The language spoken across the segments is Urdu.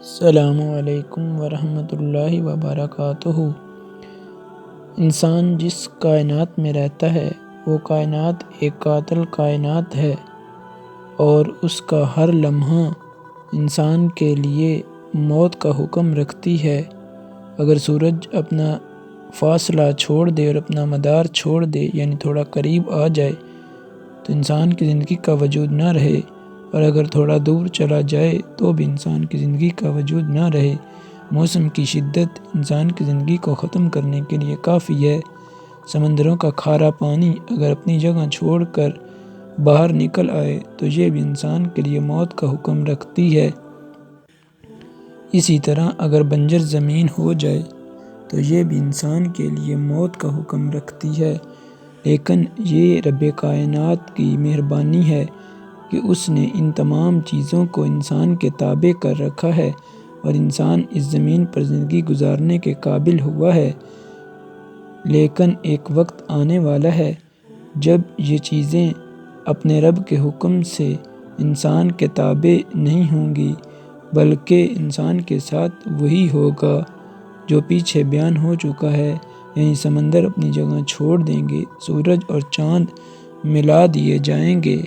السلام علیکم ورحمۃ اللہ وبرکاتہ۔ انسان جس کائنات میں رہتا ہے وہ کائنات ایک قاتل کائنات ہے اور اس کا ہر لمحہ انسان کے لیے موت کا حکم رکھتی ہے۔ اگر سورج اپنا فاصلہ چھوڑ دے اور اپنا مدار چھوڑ دے یعنی تھوڑا قریب آ جائے تو انسان کی زندگی کا وجود نہ رہے، اور اگر تھوڑا دور چلا جائے تو بھی انسان کی زندگی کا وجود نہ رہے۔ موسم کی شدت انسان کی زندگی کو ختم کرنے کے لیے کافی ہے۔ سمندروں کا کھارا پانی اگر اپنی جگہ چھوڑ کر باہر نکل آئے تو یہ بھی انسان کے لیے موت کا حکم رکھتی ہے۔ اسی طرح اگر بنجر زمین ہو جائے تو یہ بھی انسان کے لیے موت کا حکم رکھتی ہے۔ لیکن یہ رب کائنات کی مہربانی ہے کہ اس نے ان تمام چیزوں کو انسان کے تابع کر رکھا ہے اور انسان اس زمین پر زندگی گزارنے کے قابل ہوا ہے۔ لیکن ایک وقت آنے والا ہے جب یہ چیزیں اپنے رب کے حکم سے انسان کے تابع نہیں ہوں گی، بلکہ انسان کے ساتھ وہی ہوگا جو پیچھے بیان ہو چکا ہے، یعنی سمندر اپنی جگہ چھوڑ دیں گے، سورج اور چاند ملا دیے جائیں گے،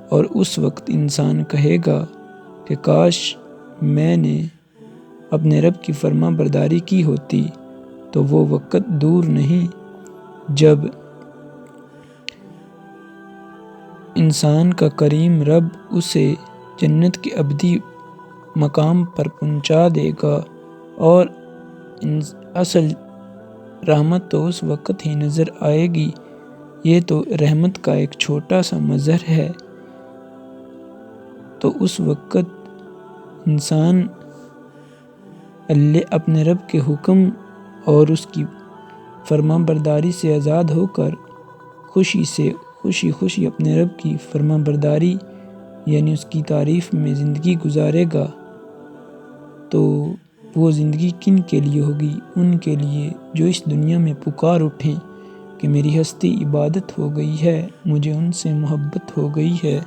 اور اس وقت انسان کہے گا کہ کاش میں نے اپنے رب کی فرما برداری کی ہوتی۔ تو وہ وقت دور نہیں جب انسان کا کریم رب اسے جنت کے ابدی مقام پر پہنچا دے گا، اور اصل رحمت تو اس وقت ہی نظر آئے گی۔ یہ تو رحمت کا ایک چھوٹا سا مظہر ہے۔ تو اس وقت انسان اپنے رب کے حکم اور اس کی فرما برداری سے آزاد ہو کر خوشی اپنے رب کی فرما برداری یعنی اس کی تعریف میں زندگی گزارے گا۔ تو وہ زندگی کن کے لیے ہوگی؟ ان کے لیے جو اس دنیا میں پکار اٹھیں کہ میری ہستی عبادت ہو گئی ہے، مجھے ان سے محبت ہو گئی ہے۔